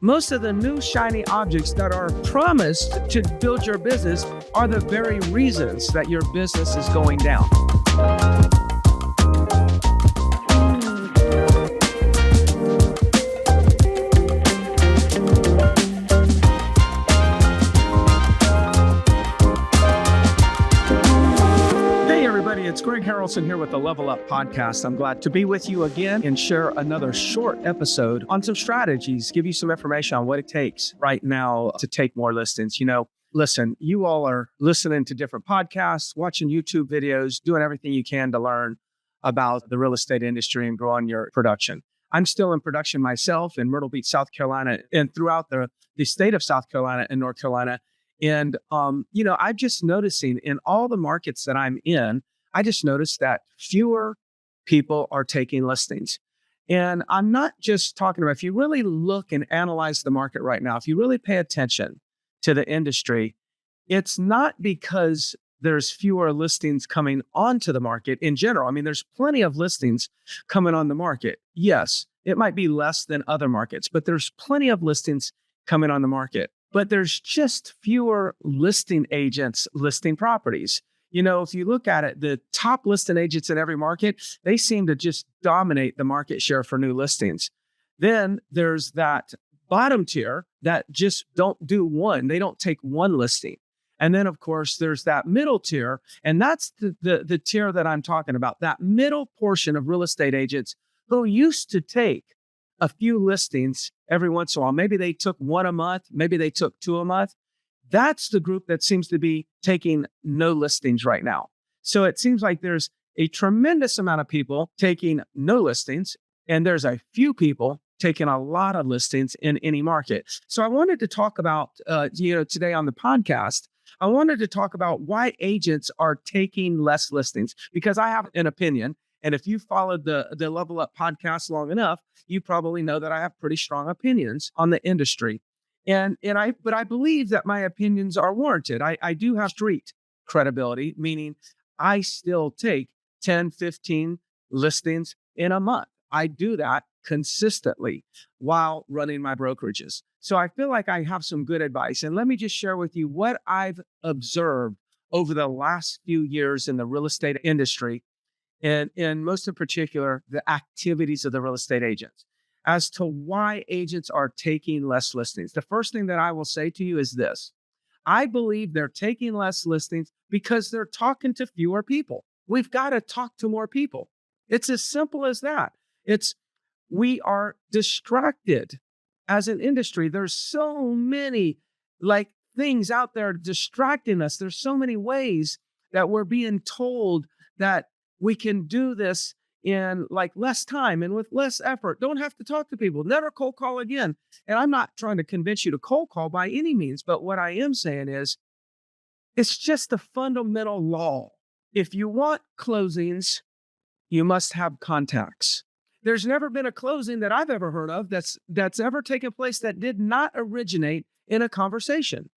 Most of the new shiny objects that are promised to build your business are the very reasons that your business is going down. It's Greg Harrelson here with the Level Up Podcast. I'm glad to be with you again and share another short episode on some strategies, give you some information on what it takes right now to take more listings. Listen, you all are listening to different podcasts, watching YouTube videos, doing everything you can to learn about the real estate industry and growing your production. I'm still in production myself in Myrtle Beach, South Carolina, and throughout the state of South Carolina and North Carolina. And, I'm just noticing in all the markets that I'm in, I just noticed that fewer people are taking listings. And I'm not just talking about, if you really look and analyze the market right now, if you really pay attention to the industry, it's not because there's fewer listings coming onto the market in general. I mean, there's plenty of listings coming on the market. Yes, it might be less than other markets, but there's plenty of listings coming on the market. But there's just fewer listing agents listing properties. If you look at it, the top listing agents in every market, they seem to just dominate the market share for new listings. Then there's that bottom tier that just don't do one. They don't take one listing. And then, of course, there's that middle tier. And that's the tier that I'm talking about, that middle portion of real estate agents who used to take a few listings every once in a while. Maybe they took one a month. Maybe they took two a month. That's the group that seems to be taking no listings right now. So it seems like there's a tremendous amount of people taking no listings, and there's a few people taking a lot of listings in any market. So I wanted to talk about, today on the podcast, I wanted to talk about why agents are taking less listings, because I have an opinion. And if you followed the Level Up podcast long enough, you probably know that I have pretty strong opinions on the industry. But I believe that my opinions are warranted. I do have street credibility, meaning I still take 10, 15 listings in a month. I do that consistently while running my brokerages. So I feel like I have some good advice. And let me just share with you what I've observed over the last few years in the real estate industry, and most in particular, the activities of the real estate agents, as to why agents are taking less listings. The first thing that I will say to you is this. I believe they're taking less listings because they're talking to fewer people. We've got to talk to more people. It's as simple as that. We are distracted as an industry. There's so many things out there distracting us. There's so many ways that we're being told that we can do this in less time and with less effort. Don't have to talk to people. Never cold call again. And I'm not trying to convince you to cold call by any means, but what I am saying is it's just a fundamental law. If you want closings, you must have contacts. There's never been a closing that I've ever heard of that's ever taken place that did not originate in a conversation.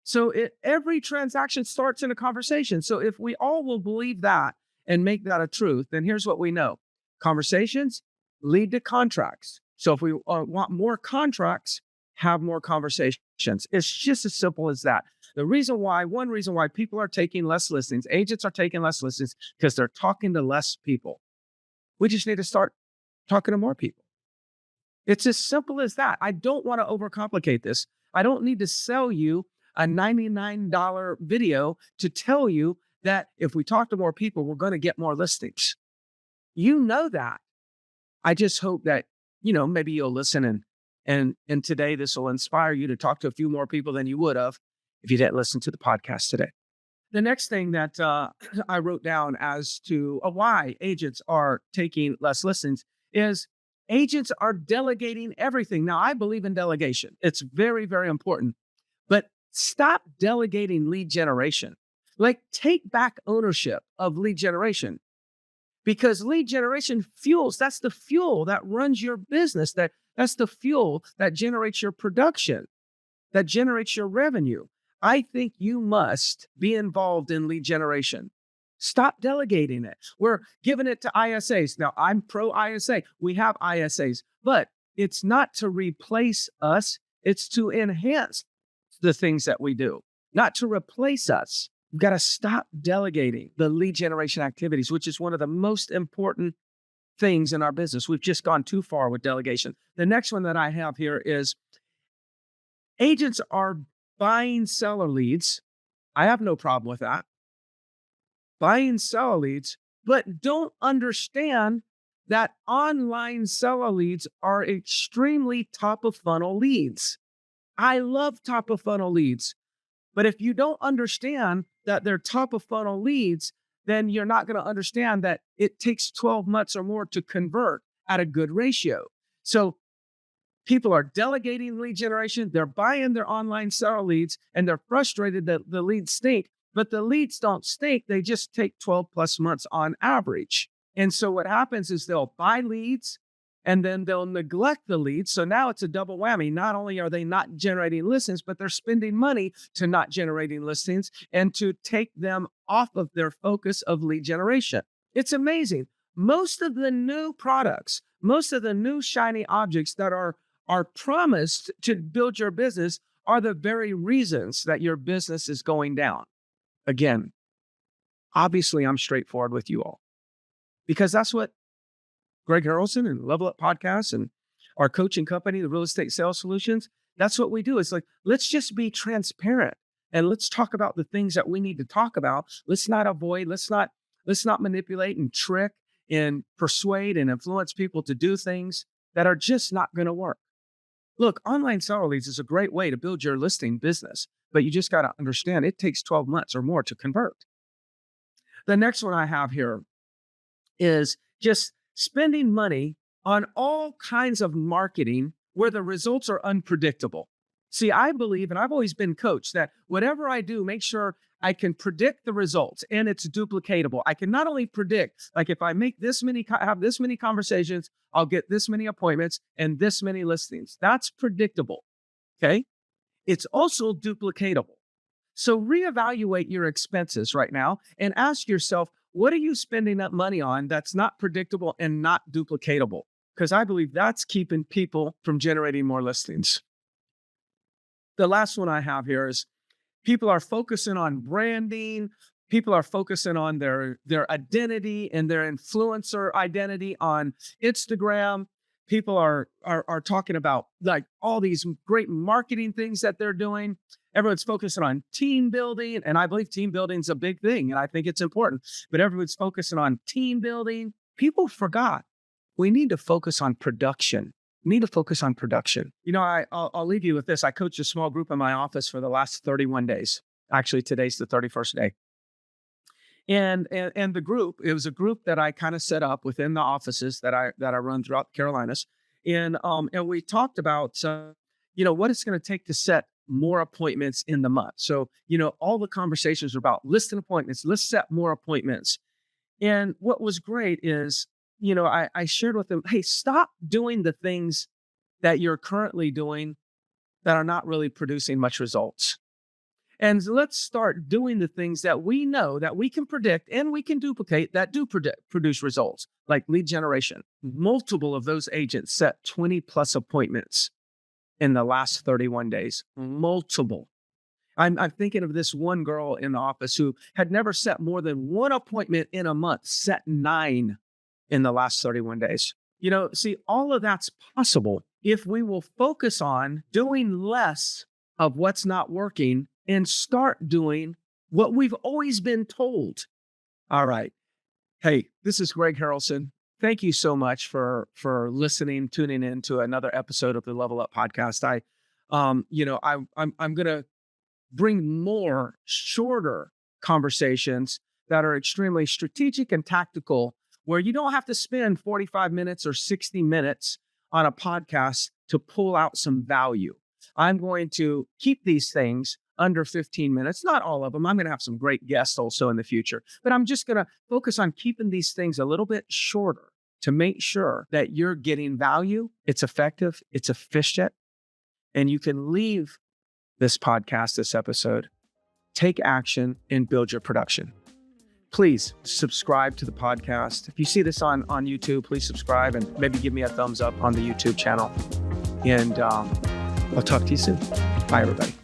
So every transaction starts in a conversation. So if we all will believe that and make that a truth, then here's what we know. Conversations lead to contracts. So if we want more contracts, have more conversations. It's just as simple as that. One reason why people are taking less listings, agents are taking less listings, because they're talking to less people. We just need to start talking to more people. It's as simple as that. I don't want to overcomplicate this. I don't need to sell you a $99 video to tell you that if we talk to more people, we're going to get more listings. You know that. I just hope that, maybe you'll listen and today this will inspire you to talk to a few more people than you would have if you didn't listen to the podcast today. The next thing that I wrote down as to why agents are taking less listings is agents are delegating everything. Now, I believe in delegation. It's very, very important. But stop delegating lead generation. Take back ownership of lead generation, because lead generation that's the fuel that runs your business. That's the fuel that generates your production, that generates your revenue. I think you must be involved in lead generation. Stop delegating it. We're giving it to ISAs. Now, I'm pro ISA. We have ISAs, but it's not to replace us. It's to enhance the things that we do, not to replace us. We've got to stop delegating the lead generation activities, which is one of the most important things in our business. We've just gone too far with delegation. The next one that I have here is agents are buying seller leads. I have no problem with that. Buying seller leads, but don't understand that online seller leads are extremely top of funnel leads. I love top of funnel leads, but if you don't understand that they're top of funnel leads, then you're not going to understand that it takes 12 months or more to convert at a good ratio. So people are delegating lead generation, they're buying their online seller leads, and they're frustrated that the leads stink, but the leads don't stink. They just take 12 plus months on average. And so what happens is they'll buy leads and then they'll neglect the leads. So now it's a double whammy. Not only are they not generating listings, but they're spending money to not generating listings and to take them off of their focus of lead generation. It's amazing. Most of the new products, most of the new shiny objects that are promised to build your business are the very reasons that your business is going down. Again, obviously I'm straightforward with you all because that's what Greg Harrelson and Level Up Podcast and our coaching company, the Real Estate Sales Solutions, that's what we do. It's like, let's just be transparent and let's talk about the things that we need to talk about. Let's not avoid, let's not manipulate and trick and persuade and influence people to do things that are just not going to work. Look, online seller leads is a great way to build your listing business, but you just got to understand it takes 12 months or more to convert. The next one I have here is just spending money on all kinds of marketing where the results are unpredictable. See, I believe, and I've always been coached, that whatever I do, make sure I can predict the results and it's duplicatable. I can not only predict, like if I make have this many conversations, I'll get this many appointments and this many listings. That's predictable, okay? It's also duplicatable. So reevaluate your expenses right now and ask yourself, what are you spending that money on that's not predictable and not duplicatable? Because I believe that's keeping people from generating more listings. The last one I have here is people are focusing on branding. People are focusing on their identity and their influencer identity on Instagram. People are talking about like all these great marketing things that they're doing. Everyone's focusing on team building. And I believe team building is a big thing. And I think it's important. But everyone's focusing on team building. People forgot we need to focus on production. We need to focus on production. You know, I'll leave you with this. I coached a small group in my office for the last 31 days. Actually, today's the 31st day. And the group, it was a group that I kind of set up within the offices that I run throughout the Carolinas. And we talked about, what it's going to take to set more appointments in the month. So, all the conversations are about listing appointments. Let's set more appointments. And what was great is, I shared with them, hey, stop doing the things that you're currently doing that are not really producing much results. And let's start doing the things that we know that we can predict and we can duplicate that do produce results, like lead generation. Multiple of those agents set 20 plus appointments in the last 31 days. Multiple. I'm thinking of this one girl in the office who had never set more than one appointment in a month, set 9 in the last 31 days. See, all of that's possible if we will focus on doing less of what's not working and start doing what we've always been told. All right. Hey, this is Greg Harrelson. Thank you so much for listening, tuning in to another episode of the Level Up Podcast. I'm going to bring more shorter conversations that are extremely strategic and tactical, where you don't have to spend 45 minutes or 60 minutes on a podcast to pull out some value. I'm going to keep these things under 15 minutes, not all of them. I'm going to have some great guests also in the future, but I'm just going to focus on keeping these things a little bit shorter to make sure that you're getting value. It's effective, it's efficient, and you can leave this podcast, this episode, take action and build your production. Please subscribe to the podcast. If you see this on YouTube, please subscribe and maybe give me a thumbs up on the YouTube channel. And I'll talk to you soon. Bye, everybody.